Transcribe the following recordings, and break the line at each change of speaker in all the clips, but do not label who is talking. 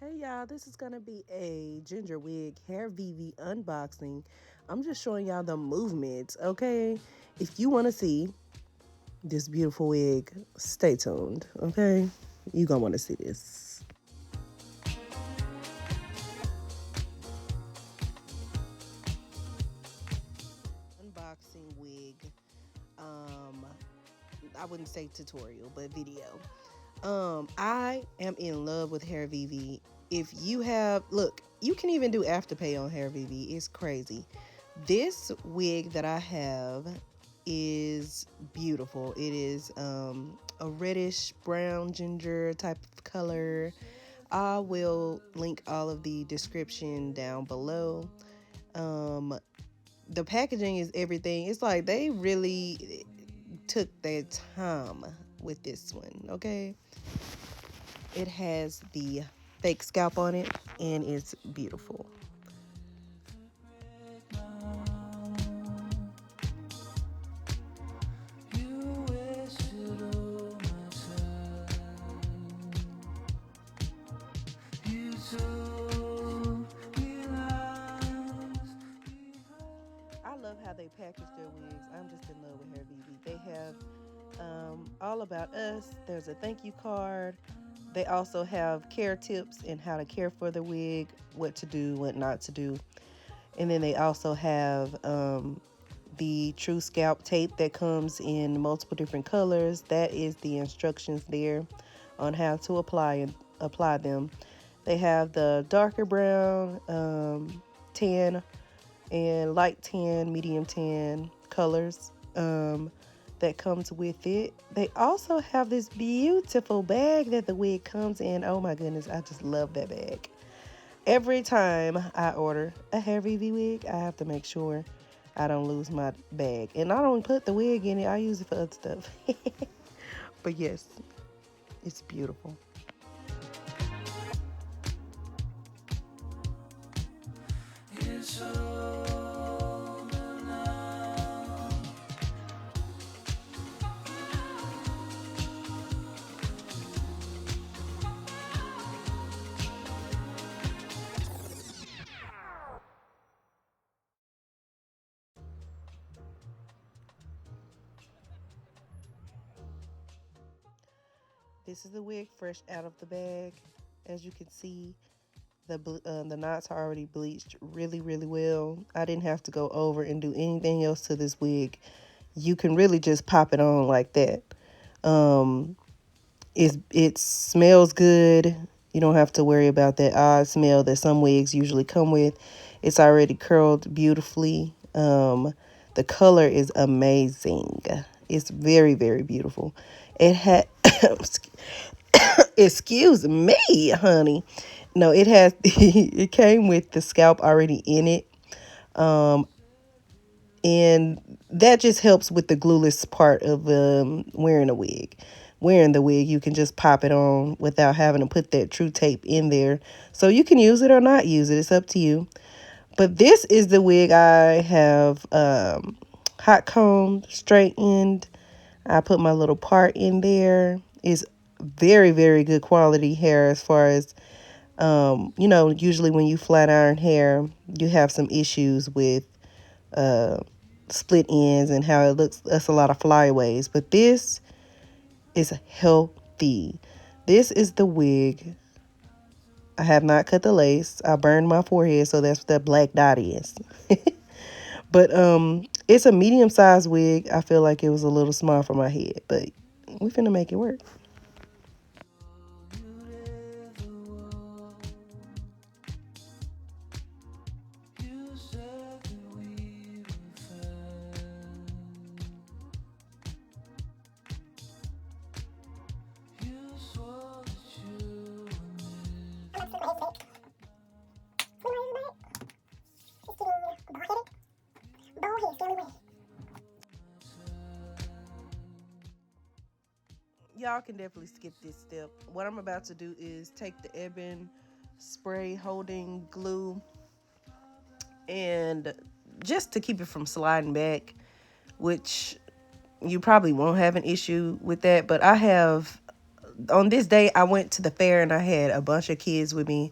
Hey y'all, this is gonna be a ginger wig Hairvivi unboxing. I'm just showing y'all the movements, okay? If you wanna see this beautiful wig, stay tuned, okay? You gonna wanna see this. Unboxing wig. Um, I wouldn't say tutorial, but video. I am in love with Hairvivi. If you have, look, you can even do afterpay on Hairvivi. It's crazy. This wig that I have is beautiful. It is a reddish brown ginger type of color. I will link all of the description down below. Um, the packaging is everything. It's like they really took their time with this one, okay? It has the fake scalp on it and it's beautiful. I love how they package their wigs. I'm just in love with Hairvivi. They have all about us. There's a thank you card. They also have care tips and how to care for the wig, what to do, what not to do. And then they also have the true scalp tape that comes in multiple different colors. That is the instructions there on how to apply them. They have the darker brown, tan, and light tan, medium tan colors that comes with it. They also have this beautiful bag that the wig comes in. Oh my goodness, I just love that bag. Every time I order a Hairvivi wig, I have to make sure I don't lose my bag. And I don't put the wig in it, I use it for other stuff. But yes, it's beautiful. This is the wig fresh out of the bag. As you can see, the knots are already bleached really well. I didn't have to go over and do anything else to this wig. You can really just pop it on like that. Um, it smells good. You don't have to worry about that odd smell that some wigs usually come with. It's already curled beautifully. The color is amazing. It's very beautiful. It had excuse me, honey. No, it has it came with the scalp already in it. Um, and that just helps with the glueless part of wearing a wig. Wearing the wig, you can just pop it on without having to put that true tape in there. So you can use it or not use it. It's up to you. But this is the wig I have hot combed, straightened. I put my little part in there. It's very good quality hair as far as usually when you flat iron hair, you have some issues with uh, split ends and how it looks. That's a lot of flyaways. But this is healthy. This is the wig. I have not cut the lace. I burned my forehead, so that's what that black dot is. But it's a medium-sized wig. I feel like it was a little small for my head, but we finna make it work. Y'all can definitely skip this step. What I'm about to do is take the EBEN spray holding glue and just to keep it from sliding back, which you probably won't have an issue with that, but I have on this day, I went to the fair and I had a bunch of kids with me.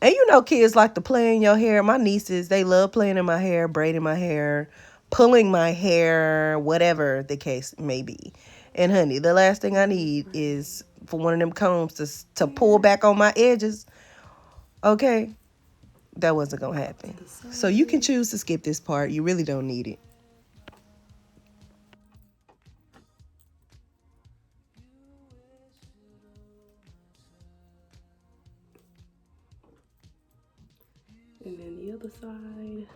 And you know, kids like to play in your hair. My nieces, they love playing in my hair, braiding my hair, pulling my hair, whatever the case may be. And honey, the last thing I need is for one of them combs to pull back on my edges. Okay, that wasn't gonna happen. So you can choose to skip this part. You really don't need it.
And then the other side.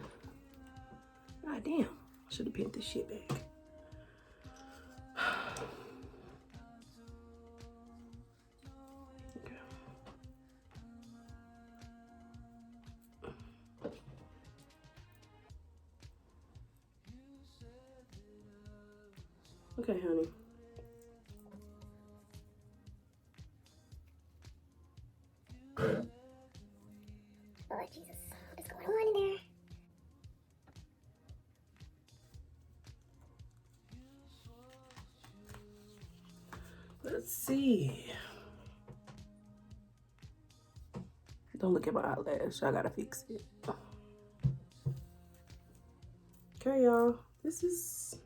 God damn, I should have pinned this shit back. Okay, honey.
Lord Jesus, what's going on in there?
Let's see. Don't look at my eyelash. I gotta fix it. Okay, y'all. This is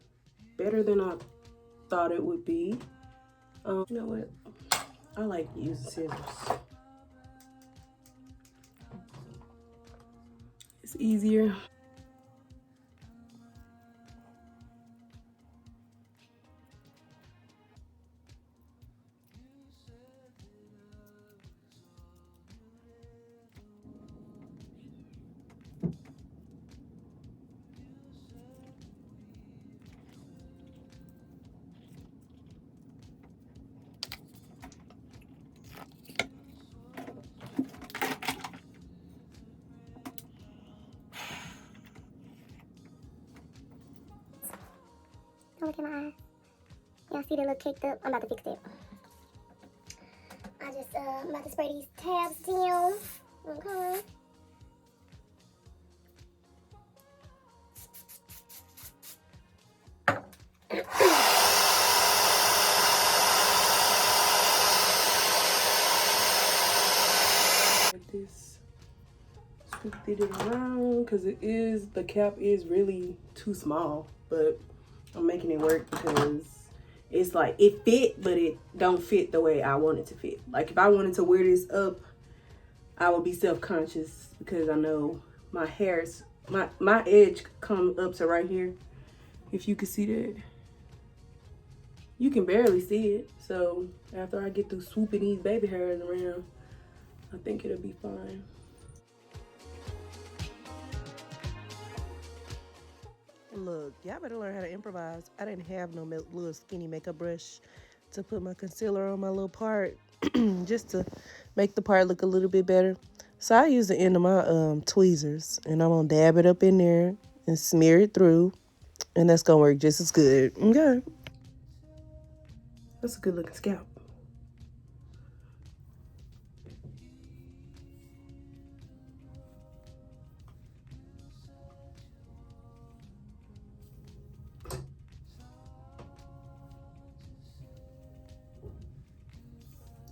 better than I thought it would be. You know what? I like using scissors. It's easier.
Don't look at my eyes. Y'all see they look caked up? I'm about to fix it. I'm about to spray these tabs down. Okay.
Like this. Scooped it around because the cap is really too small, but I'm making it work because it's like it fit, but it don't fit the way I want it to fit. Like if I wanted to wear this up, I would be self-conscious because I know my hair's my edge come up to right here. If you can see that, you can barely see it. So after I get through swooping these baby hairs around, I think it'll be fine.
Look, y'all better learn how to improvise. I didn't have no little skinny makeup brush to put my concealer on my little part just to make the part look a little bit better. So I use the end of my tweezers and I'm gonna dab it up in there and smear it through, and that's gonna work just as good. Okay.
That's a good looking scalp.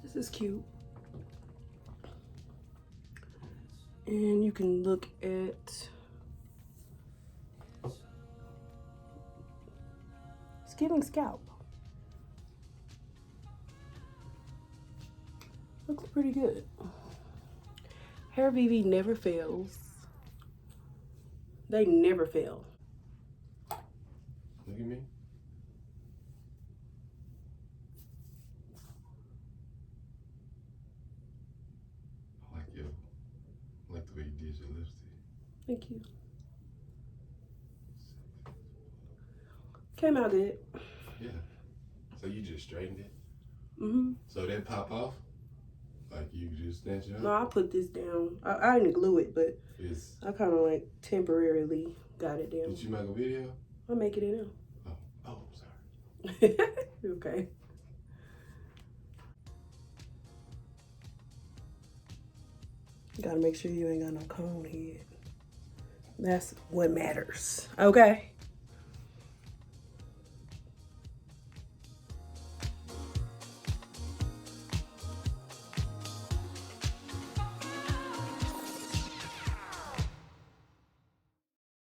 This is cute. And you can look at it's giving scalp. Looks pretty good. Hairvivi never fails. They never fail.
Look at me. I like the way you did your lipstick.
Thank you. Came out good.
Yeah. So you just straightened it?
Mm-hmm.
So that pop off? Like you just snatch it off?
No, I put this down. I didn't glue it, but
It's,
I kind of like temporarily got it down.
did you make a video?
I'll make it in
Oh, sorry.
now. Okay. Gotta make sure you ain't got no cone head. That's what matters. Okay.